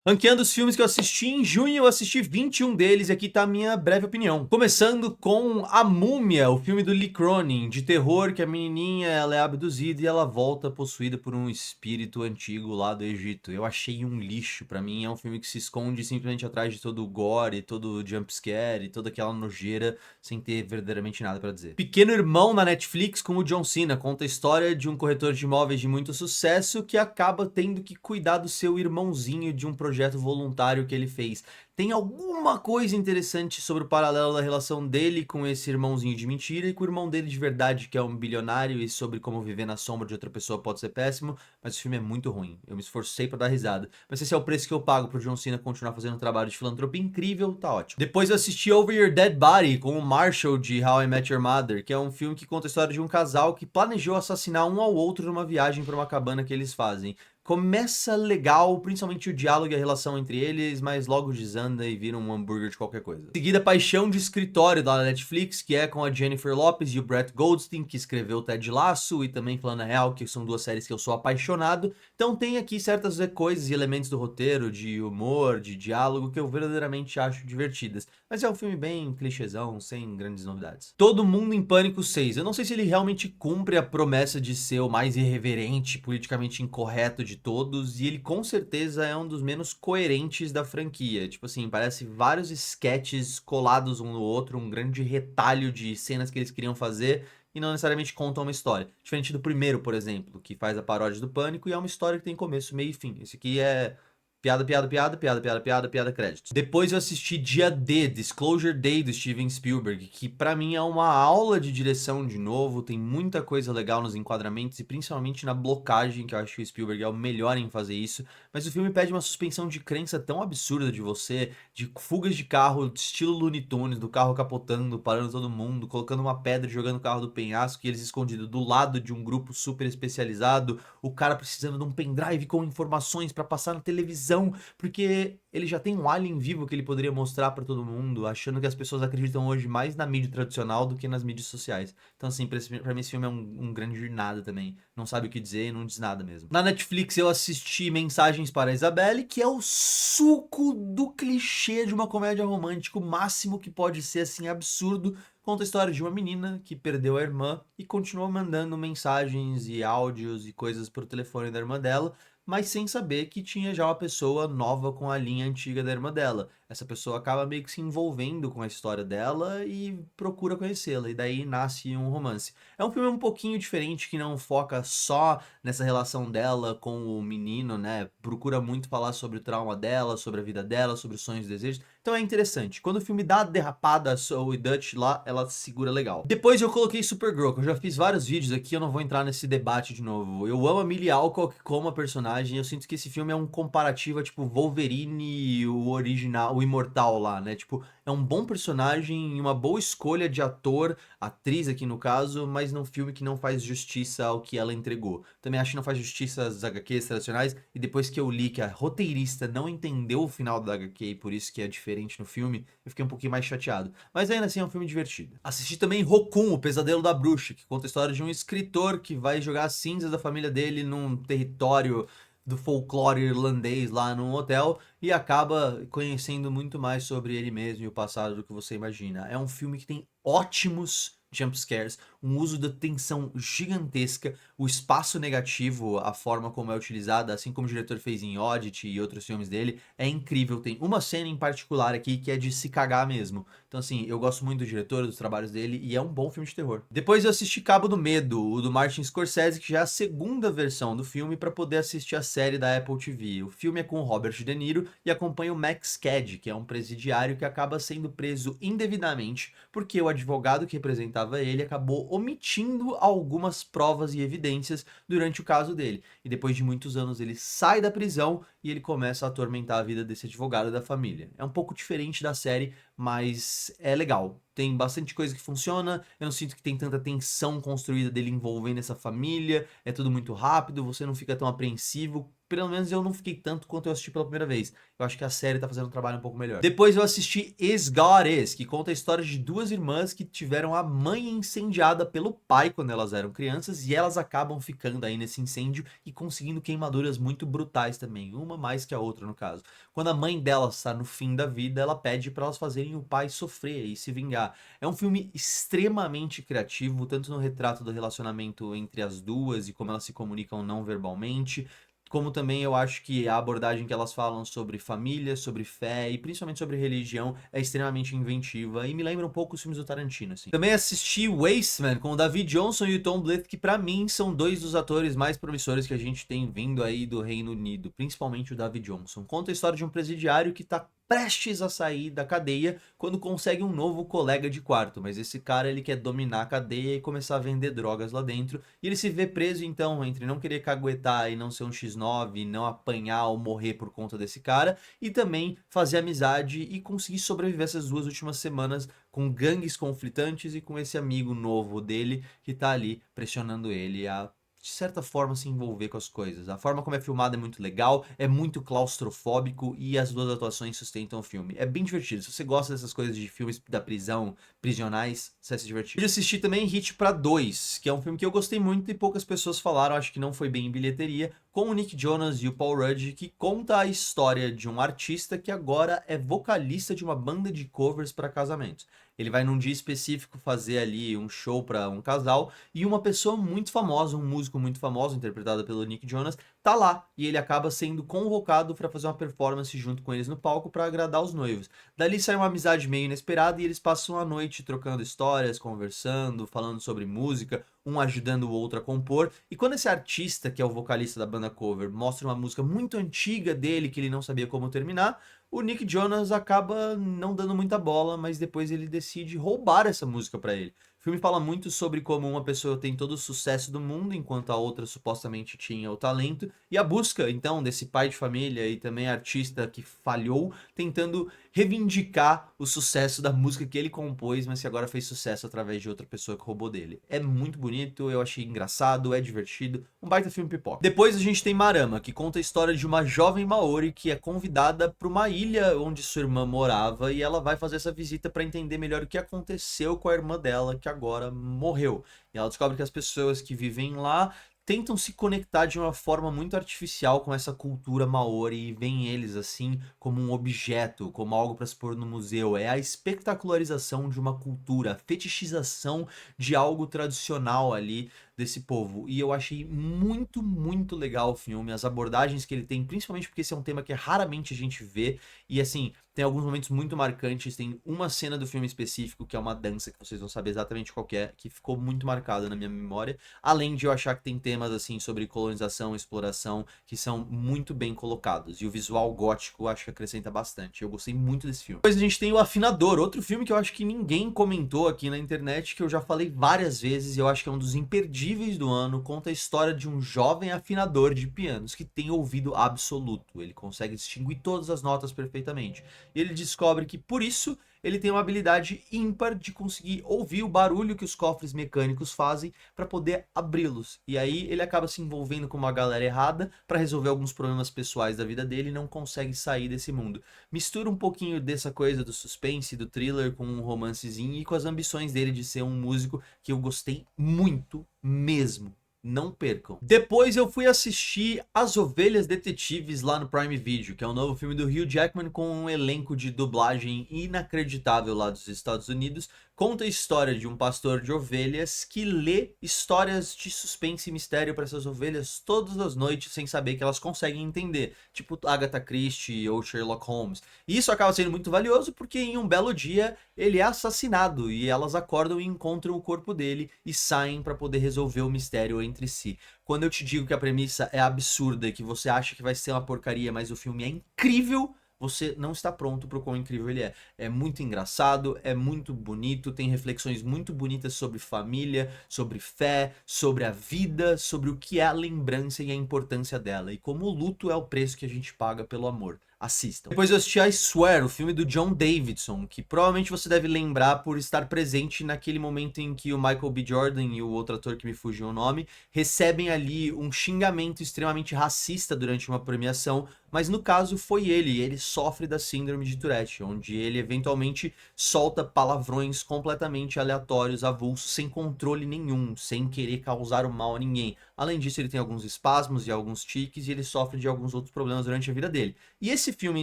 Ranqueando os filmes que eu assisti em junho, eu assisti 21 deles e aqui tá a minha breve opinião. Começando com A Múmia, o filme do Lee Cronin, de terror, que a menininha ela é abduzida e ela volta possuída por um espírito antigo lá do Egito. Eu achei um lixo, pra mim é um filme que se esconde simplesmente atrás de todo o gore, todo o jumpscare e toda aquela nojeira, sem ter verdadeiramente nada pra dizer. Pequeno Irmão na Netflix com o John Cena, conta a história de um corretor de imóveis de muito sucesso que acaba tendo que cuidar do seu irmãozinho de um projeto voluntário que ele fez. Tem alguma coisa interessante sobre o paralelo da relação dele com esse irmãozinho de mentira e com o irmão dele de verdade, que é um bilionário, e sobre como viver na sombra de outra pessoa pode ser péssimo, mas o filme é muito ruim. Eu me esforcei pra dar risada. Mas esse é o preço que eu pago pro John Cena continuar fazendo um trabalho de filantropia incrível, tá ótimo. Depois eu assisti Over Your Dead Body com o Marshall de How I Met Your Mother, que é um filme que conta a história de um casal que planejou assassinar um ao outro numa viagem pra uma cabana que eles fazem. Começa legal, principalmente o diálogo e a relação entre eles, mas logo desanda e vira um hambúrguer de qualquer coisa. Em seguida, Paixão de Escritório da Netflix, que é com a Jennifer Lopez e o Brett Goldstein, que escreveu Ted Lasso e também Falando a Real, que são duas séries que eu sou apaixonado. Então tem aqui certas coisas e elementos do roteiro, de humor, de diálogo, que eu verdadeiramente acho divertidas. Mas é um filme bem clichêzão, sem grandes novidades. Todo Mundo em Pânico 6. Eu não sei se ele realmente cumpre a promessa de ser o mais irreverente, politicamente incorreto de todos, e ele com certeza é um dos menos coerentes da franquia. Tipo assim, parece vários sketches colados um no outro, um grande retalho de cenas que eles queriam fazer e não necessariamente contam uma história. Diferente do primeiro, por exemplo, que faz a paródia do Pânico e é uma história que tem começo, meio e fim. Esse aqui é piada, piada, piada, piada, piada, piada, piada, créditos. Depois eu assisti Dia D, Disclosure Day do Steven Spielberg, que pra mim é uma aula de direção de novo, tem muita coisa legal nos enquadramentos e principalmente na blocagem, que eu acho que o Spielberg é o melhor em fazer isso, mas o filme pede uma suspensão de crença tão absurda de você, de fugas de carro, estilo Looney Tunes, do carro capotando, parando todo mundo, colocando uma pedra e jogando o carro do penhasco, e eles escondidos do lado de um grupo super especializado, o cara precisando de um pendrive com informações pra passar na televisão, porque ele já tem um alien vivo que ele poderia mostrar pra todo mundo, achando que as pessoas acreditam hoje mais na mídia tradicional do que nas mídias sociais. Então, assim, pra mim esse filme é um grande nada também. Não sabe o que dizer e não diz nada mesmo. Na Netflix eu assisti Mensagens para a Isabelle, que é o suco do clichê de uma comédia romântica, o máximo que pode ser, assim, absurdo. Conta a história de uma menina que perdeu a irmã e continua mandando mensagens e áudios e coisas pro telefone da irmã dela, mas sem saber que tinha já uma pessoa nova com a linha antiga da irmã dela. Essa pessoa acaba meio que se envolvendo com a história dela e procura conhecê-la, e daí nasce um romance. É um filme um pouquinho diferente, que não foca só nessa relação dela com o menino, né? Procura muito falar sobre o trauma dela, sobre a vida dela, sobre os sonhos e desejos. Então é interessante. Quando o filme dá a derrapada, a Zoe Dutch lá, ela se segura legal. Depois eu coloquei Supergirl, que eu já fiz vários vídeos aqui, eu não vou entrar nesse debate de novo. Eu amo a Millie Alcock como a personagem, eu sinto que esse filme é um comparativo a, tipo, Wolverine, o original, o imortal lá, né? Tipo, é um bom personagem e uma boa escolha de ator, atriz aqui no caso, mas num filme que não faz justiça ao que ela entregou. Também acho que não faz justiça às HQs tradicionais, e depois que eu li que a roteirista não entendeu o final da HQ e por isso que é diferente no filme, eu fiquei um pouquinho mais chateado. Mas ainda assim é um filme divertido. Assisti também Rokun, o Pesadelo da Bruxa, que conta a história de um escritor que vai jogar as cinzas da família dele num território do folclore irlandês lá num hotel e acaba conhecendo muito mais sobre ele mesmo e o passado do que você imagina. É um filme que tem ótimos jumpscares, um uso da tensão gigantesca, o espaço negativo, a forma como é utilizada, assim como o diretor fez em Oddity e outros filmes dele, é incrível. Tem uma cena em particular aqui que é de se cagar mesmo. Então, assim, eu gosto muito do diretor, dos trabalhos dele, e é um bom filme de terror. Depois eu assisti Cabo do Medo, o do Martin Scorsese, que já é a segunda versão do filme para poder assistir a série da Apple TV. O filme é com o Robert De Niro e acompanha o Max Cad, que é um presidiário que acaba sendo preso indevidamente porque o advogado que representava ele acabou omitindo algumas provas e evidências durante o caso dele. E depois de muitos anos ele sai da prisão e ele começa a atormentar a vida desse advogado e da família. É um pouco diferente da série, mas é legal. Tem bastante coisa que funciona, eu não sinto que tem tanta tensão construída dele envolvendo essa família, é tudo muito rápido, você não fica tão apreensivo pelo menos eu não fiquei tanto quanto eu assisti pela primeira vez. Eu acho que a série tá fazendo um trabalho um pouco melhor. Depois eu assisti Is God Is, que conta a história de duas irmãs que tiveram a mãe incendiada pelo pai quando elas eram crianças, e elas acabam ficando aí nesse incêndio e conseguindo queimaduras muito brutais também, uma mais que a outra no caso. Quando a mãe delas está no fim da vida, ela pede para elas fazerem o pai sofrer e se vingar. É um filme extremamente criativo, tanto no retrato do relacionamento entre as duas e como elas se comunicam não verbalmente, como também eu acho que a abordagem que elas falam sobre família, sobre fé e principalmente sobre religião é extremamente inventiva e me lembra um pouco os filmes do Tarantino, assim. Também assisti Wasteman com o David Johnson e o Tom Blyth, que pra mim são dois dos atores mais promissores que a gente tem vindo aí do Reino Unido, principalmente o David Johnson. Conta a história de um presidiário que tá prestes a sair da cadeia quando consegue um novo colega de quarto, mas esse cara ele quer dominar a cadeia e começar a vender drogas lá dentro, e ele se vê preso então entre não querer caguetar e não ser um X9, não apanhar ou morrer por conta desse cara, e também fazer amizade e conseguir sobreviver essas duas últimas semanas com gangues conflitantes e com esse amigo novo dele que tá ali pressionando ele a de certa forma se envolver com as coisas. A forma como é filmado é muito legal, é muito claustrofóbico e as duas atuações sustentam o filme. É bem divertido. Se você gosta dessas coisas de filmes da prisão, prisionais, você vai se divertir. Eu assisti também Hit pra 2, que é um filme que eu gostei muito e poucas pessoas falaram, acho que não foi bem em bilheteria, com o Nick Jonas e o Paul Rudd, que conta a história de um artista que agora é vocalista de uma banda de covers para casamentos. Ele vai num dia específico fazer ali um show para um casal e uma pessoa muito famosa, um músico muito famoso, interpretado pelo Nick Jonas, tá lá e ele acaba sendo convocado para fazer uma performance junto com eles no palco para agradar os noivos. Dali sai uma amizade meio inesperada e eles passam a noite trocando histórias, conversando, falando sobre música, um ajudando o outro a compor. E quando esse artista, que é o vocalista da banda cover, mostra uma música muito antiga dele que ele não sabia como terminar, o Nick Jonas acaba não dando muita bola, mas depois ele decide roubar essa música pra ele. O filme fala muito sobre como uma pessoa tem todo o sucesso do mundo, enquanto a outra supostamente tinha o talento, e a busca, então, desse pai de família e também artista que falhou, tentando reivindicar o sucesso da música que ele compôs, mas que agora fez sucesso através de outra pessoa que roubou dele. É muito bonito, eu achei engraçado, é divertido, um baita filme pipoca. Depois a gente tem Marama, que conta a história de uma jovem Maori que é convidada para uma ilha onde sua irmã morava e ela vai fazer essa visita para entender melhor o que aconteceu com a irmã dela, que agora morreu. E ela descobre que as pessoas que vivem lá tentam se conectar de uma forma muito artificial com essa cultura maori e veem eles assim como um objeto, como algo para se pôr no museu. É a espetacularização de uma cultura, a fetichização de algo tradicional ali desse povo. E eu achei muito, muito legal o filme, as abordagens que ele tem, principalmente porque esse é um tema que raramente a gente vê. E assim, tem alguns momentos muito marcantes, tem uma cena do filme específico que é uma dança, que vocês vão saber exatamente qual que é, que ficou muito marcada na minha memória. Além de eu achar que tem temas assim sobre colonização, exploração, que são muito bem colocados. E o visual gótico acho que acrescenta bastante. Eu gostei muito desse filme. Depois a gente tem O Afinador, outro filme que eu acho que ninguém comentou aqui na internet, que eu já falei várias vezes e eu acho que é um dos imperdíveis do ano. Conta a história de um jovem afinador de pianos que tem ouvido absoluto. Ele consegue distinguir todas as notas perfeitamente. E ele descobre que por isso ele tem uma habilidade ímpar de conseguir ouvir o barulho que os cofres mecânicos fazem para poder abri-los. E aí ele acaba se envolvendo com uma galera errada para resolver alguns problemas pessoais da vida dele e não consegue sair desse mundo. Mistura um pouquinho dessa coisa do suspense, do thriller com um romancezinho e com as ambições dele de ser um músico, que eu gostei muito mesmo. Não percam. Depois eu fui assistir As Ovelhas Detetives lá no Prime Video, que é um novo filme do Hugh Jackman com um elenco de dublagem inacreditável lá dos Estados Unidos. Conta a história de um pastor de ovelhas que lê histórias de suspense e mistério para essas ovelhas todas as noites sem saber que elas conseguem entender, tipo Agatha Christie ou Sherlock Holmes. E isso acaba sendo muito valioso porque em um belo dia ele é assassinado e elas acordam e encontram o corpo dele e saem para poder resolver o mistério entre si. Quando eu te digo que a premissa é absurda e que você acha que vai ser uma porcaria, mas o filme é incrível, você não está pronto para o quão incrível ele é. É muito engraçado, é muito bonito, tem reflexões muito bonitas sobre família, sobre fé, sobre a vida, sobre o que é a lembrança e a importância dela, e como o luto é o preço que a gente paga pelo amor. assistam. Depois eu assisti I Swear, o filme do John Davidson, que provavelmente você deve lembrar por estar presente naquele momento em que o Michael B. Jordan e o outro ator que me fugiu o nome recebem ali um xingamento extremamente racista durante uma premiação, mas no caso foi ele sofre da síndrome de Tourette, onde ele eventualmente solta palavrões completamente aleatórios, avulsos, sem controle nenhum, sem querer causar o mal a ninguém. Além disso, ele tem alguns espasmos e alguns tiques e ele sofre de alguns outros problemas durante a vida dele. E esse filme em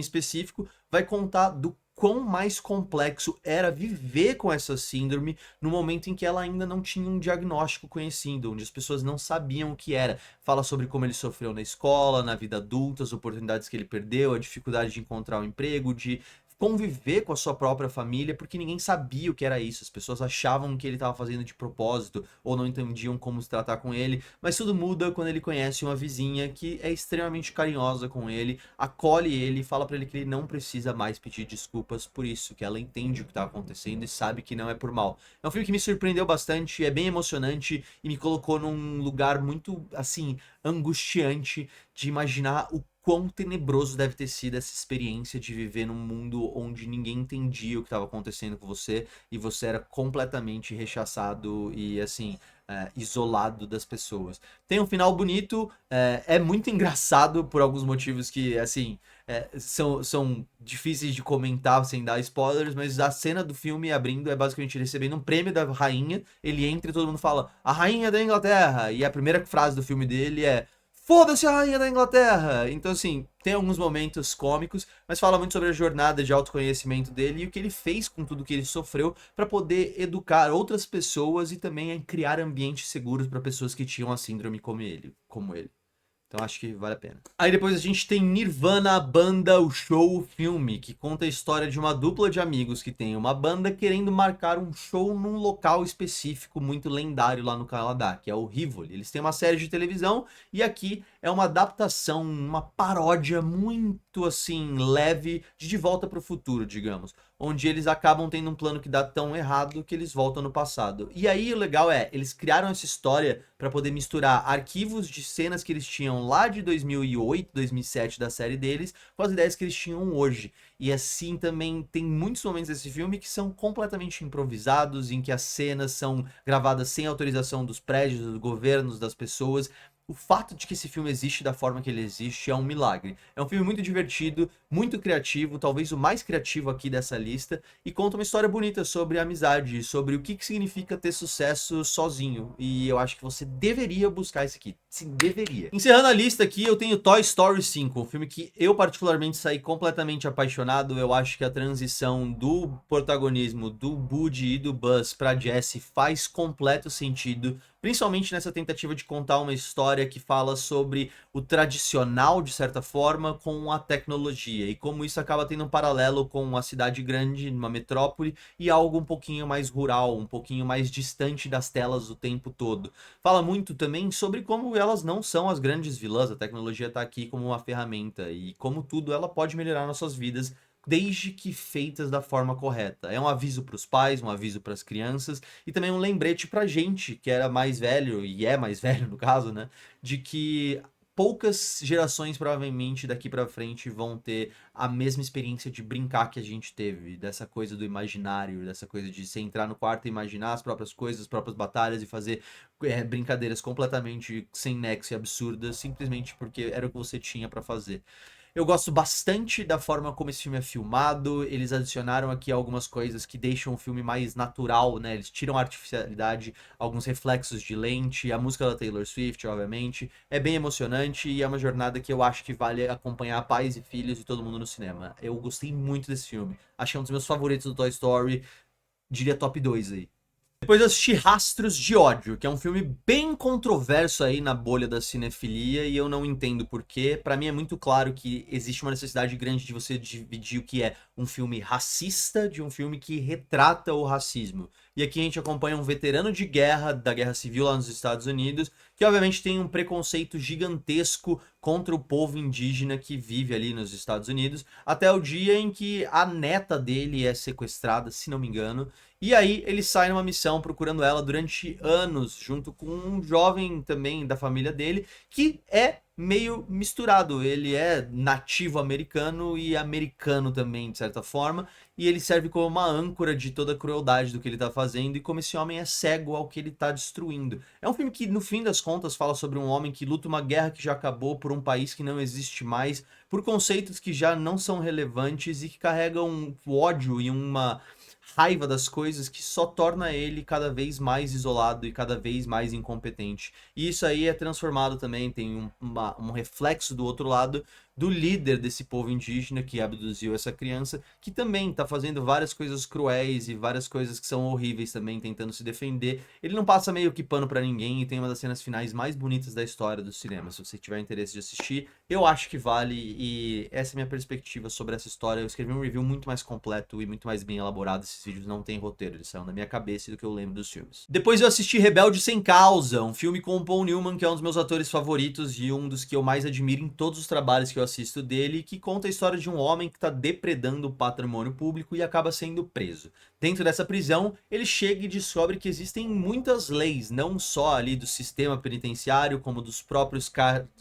específico vai contar do quão mais complexo era viver com essa síndrome no momento em que ela ainda não tinha um diagnóstico conhecido, onde as pessoas não sabiam o que era. Fala sobre como ele sofreu na escola, na vida adulta, as oportunidades que ele perdeu, a dificuldade de encontrar um emprego, de conviver com a sua própria família, porque ninguém sabia o que era isso. As pessoas achavam que ele estava fazendo de propósito ou não entendiam como se tratar com ele, mas tudo muda quando ele conhece uma vizinha que é extremamente carinhosa com ele, acolhe ele e fala para ele que ele não precisa mais pedir desculpas por isso, que ela entende o que está acontecendo e sabe que não é por mal. É um filme que me surpreendeu bastante, é bem emocionante e me colocou num lugar muito, assim, angustiante de imaginar o quão tenebroso deve ter sido essa experiência de viver num mundo onde ninguém entendia o que estava acontecendo com você e você era completamente rechaçado e, assim, isolado das pessoas. Tem um final bonito, é muito engraçado por alguns motivos que, assim, são difíceis de comentar sem dar spoilers, mas a cena do filme abrindo é basicamente ele recebendo um prêmio da rainha, ele entra e todo mundo fala, a rainha da Inglaterra, e a primeira frase do filme dele é foda-se a rainha da Inglaterra! Então, assim, tem alguns momentos cômicos, mas fala muito sobre a jornada de autoconhecimento dele e o que ele fez com tudo que ele sofreu para poder educar outras pessoas e também criar ambientes seguros para pessoas que tinham a síndrome como ele. Então acho que vale a pena. Aí depois a gente tem Nirvana, a banda, o show, o filme, que conta a história de uma dupla de amigos que tem uma banda querendo marcar um show num local específico muito lendário lá no Canadá, que é o Rivoli. Eles têm uma série de televisão e aqui é uma adaptação, uma paródia muito assim leve de Volta para o Futuro, digamos, onde eles acabam tendo um plano que dá tão errado que eles voltam no passado. E aí o legal é, eles criaram essa história para poder misturar arquivos de cenas que eles tinham lá de 2008, 2007 da série deles, com as ideias que eles tinham hoje. E assim também tem muitos momentos desse filme que são completamente improvisados, em que as cenas são gravadas sem autorização dos prédios, dos governos, das pessoas. O fato de que esse filme existe da forma que ele existe é um milagre. É um filme muito divertido, muito criativo, talvez o mais criativo aqui dessa lista, e conta uma história bonita sobre a amizade, sobre o que significa ter sucesso sozinho. E eu acho que você deveria buscar esse aqui. Sim, deveria. Encerrando a lista aqui, eu tenho Toy Story 5, um filme que eu particularmente saí completamente apaixonado. Eu acho que a transição do protagonismo do Woody e do Buzz pra Jessie faz completo sentido, principalmente nessa tentativa de contar uma história que fala sobre o tradicional, de certa forma, com a tecnologia, e como isso acaba tendo um paralelo com uma cidade grande, uma metrópole, e algo um pouquinho mais rural, um pouquinho mais distante das telas o tempo todo. Fala muito também sobre como elas não são as grandes vilãs, a tecnologia está aqui como uma ferramenta, e como tudo ela pode melhorar nossas vidas, desde que feitas da forma correta. É um aviso para os pais, um aviso para as crianças e também um lembrete para a gente que era mais velho, e é mais velho no caso, né? De que poucas gerações provavelmente daqui para frente vão ter a mesma experiência de brincar que a gente teve, dessa coisa do imaginário, dessa coisa de você entrar no quarto e imaginar as próprias coisas, as próprias batalhas e fazer brincadeiras completamente sem nexo e absurdas, simplesmente porque era o que você tinha para fazer. Eu gosto bastante da forma como esse filme é filmado, eles adicionaram aqui algumas coisas que deixam o filme mais natural, né? Eles tiram a artificialidade, alguns reflexos de lente, a música da Taylor Swift, obviamente. É bem emocionante e é uma jornada que eu acho que vale acompanhar pais e filhos e todo mundo no cinema. Eu gostei muito desse filme. Acho que é um dos meus favoritos do Toy Story, diria top 2 aí. Depois eu assisti Rastros de Ódio, que é um filme bem controverso aí na bolha da cinefilia e eu não entendo porquê. Pra mim é muito claro que existe uma necessidade grande de você dividir o que é um filme racista de um filme que retrata o racismo. E aqui a gente acompanha um veterano de guerra, da Guerra Civil lá nos Estados Unidos, que obviamente tem um preconceito gigantesco contra o povo indígena que vive ali nos Estados Unidos, até o dia em que a neta dele é sequestrada, se não me engano, e aí ele sai numa missão procurando ela durante anos, junto com um jovem também da família dele, que é meio misturado. Ele é nativo americano e americano também, de certa forma, e ele serve como uma âncora de toda a crueldade do que ele tá fazendo e como esse homem é cego ao que ele tá destruindo. É um filme que, no fim das contas, fala sobre um homem que luta uma guerra que já acabou por um país que não existe mais, por conceitos que já não são relevantes e que carregam um ódio e uma raiva das coisas que só torna ele cada vez mais isolado e cada vez mais incompetente. E isso aí é transformado também, tem um reflexo do outro lado do líder desse povo indígena que abduziu essa criança, que também tá fazendo várias coisas cruéis e várias coisas que são horríveis também, tentando se defender. Ele não passa meio que pano pra ninguém e tem uma das cenas finais mais bonitas da história do cinema. Se você tiver interesse de assistir, eu acho que vale, e essa é a minha perspectiva sobre essa história. Eu escrevi um review muito mais completo e muito mais bem elaborado. Esses vídeos não têm roteiro, eles saíram da minha cabeça e do que eu lembro dos filmes. Depois eu assisti Rebelde Sem Causa, um filme com o Paul Newman, que é um dos meus atores favoritos e um dos que eu mais admiro em todos os trabalhos que eu assisto dele, que conta a história de um homem que está depredando o patrimônio público e acaba sendo preso. Dentro dessa prisão, ele chega e descobre que existem muitas leis, não só ali do sistema penitenciário, como dos próprios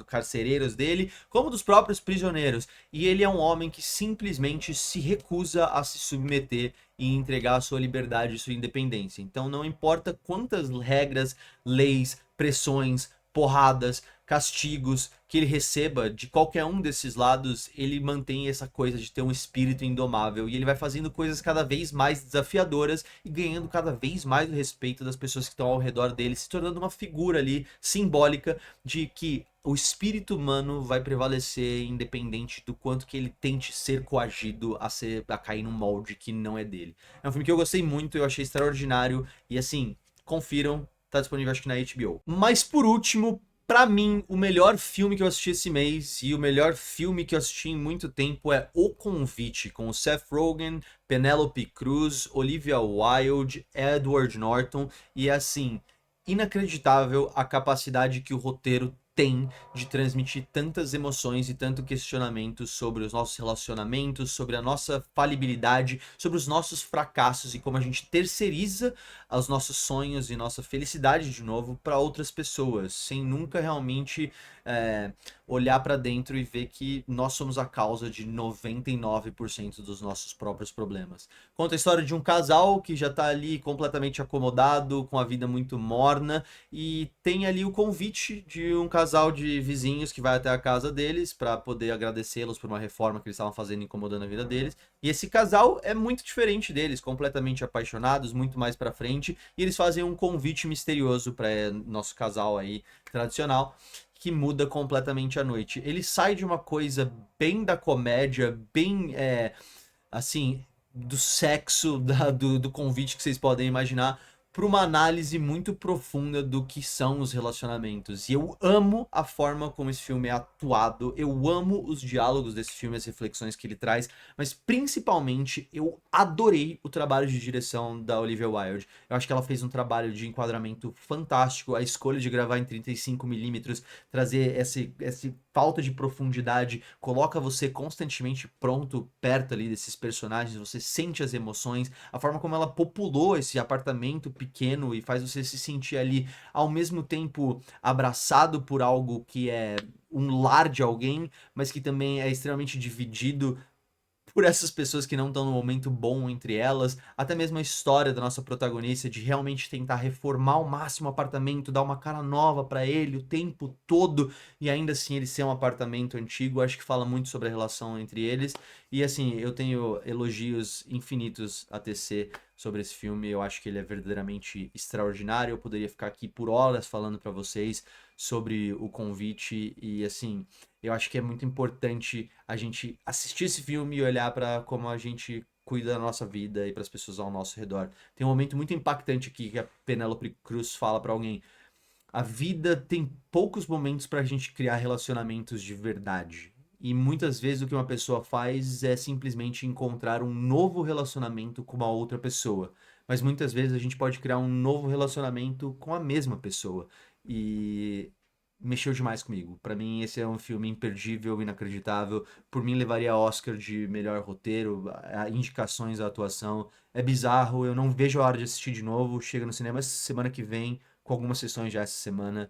carcereiros dele, como dos próprios prisioneiros. E ele é um homem que simplesmente se recusa a se submeter e entregar a sua liberdade e sua independência. Então não importa quantas regras, leis, pressões, porradas, castigos que ele receba de qualquer um desses lados, ele mantém essa coisa de ter um espírito indomável e ele vai fazendo coisas cada vez mais desafiadoras e ganhando cada vez mais o respeito das pessoas que estão ao redor dele, se tornando uma figura ali simbólica de que o espírito humano vai prevalecer independente do quanto que ele tente ser coagido a cair num molde que não é dele. É um filme que eu gostei muito, eu achei extraordinário e assim, confiram, tá disponível acho que na HBO. Mas por último, pra mim, o melhor filme que eu assisti esse mês e o melhor filme que eu assisti em muito tempo é O Convite, com o Seth Rogen, Penélope Cruz, Olivia Wilde, Edward Norton, e é assim, inacreditável a capacidade que o roteiro tem de transmitir tantas emoções e tanto questionamento sobre os nossos relacionamentos, sobre a nossa falibilidade, sobre os nossos fracassos e como a gente terceiriza os nossos sonhos e nossa felicidade de novo para outras pessoas, sem nunca realmente olhar para dentro e ver que nós somos a causa de 99% dos nossos próprios problemas. Conta a história de um casal que já tá ali completamente acomodado, com a vida muito morna, e tem ali o convite de um casal de vizinhos que vai até a casa deles para poder agradecê-los por uma reforma que eles estavam fazendo incomodando a vida deles. E esse casal é muito diferente deles, completamente apaixonados, muito mais para frente, e eles fazem um convite misterioso para nosso casal aí tradicional, que muda completamente a noite. Ele sai de uma coisa bem da comédia, bem assim, do sexo, do convite que vocês podem imaginar, para uma análise muito profunda do que são os relacionamentos. E eu amo a forma como esse filme é atuado, eu amo os diálogos desse filme, as reflexões que ele traz, mas principalmente eu adorei o trabalho de direção da Olivia Wilde. Eu acho que ela fez um trabalho de enquadramento fantástico, a escolha de gravar em 35mm, trazer esse falta de profundidade, coloca você constantemente pronto, perto ali desses personagens, você sente as emoções, a forma como ela populou esse apartamento pequeno e faz você se sentir ali ao mesmo tempo abraçado por algo que é um lar de alguém, mas que também é extremamente dividido por essas pessoas que não estão no momento bom entre elas, até mesmo a história da nossa protagonista de realmente tentar reformar ao máximo o apartamento, dar uma cara nova pra ele o tempo todo, e ainda assim ele ser um apartamento antigo, acho que fala muito sobre a relação entre eles. E assim, eu tenho elogios infinitos a tecer sobre esse filme, eu acho que ele é verdadeiramente extraordinário, eu poderia ficar aqui por horas falando pra vocês sobre o convite, e assim, eu acho que é muito importante a gente assistir esse filme e olhar para como a gente cuida da nossa vida e para as pessoas ao nosso redor. Tem um momento muito impactante aqui que a Penélope Cruz fala para alguém: a vida tem poucos momentos para a gente criar relacionamentos de verdade. E muitas vezes o que uma pessoa faz é simplesmente encontrar um novo relacionamento com uma outra pessoa. Mas muitas vezes a gente pode criar um novo relacionamento com a mesma pessoa. E mexeu demais comigo. Pra mim, esse é um filme imperdível, inacreditável. Por mim, levaria Oscar de melhor roteiro, indicações à atuação. É bizarro, eu não vejo a hora de assistir de novo. Chega no cinema semana que vem, com algumas sessões já essa semana.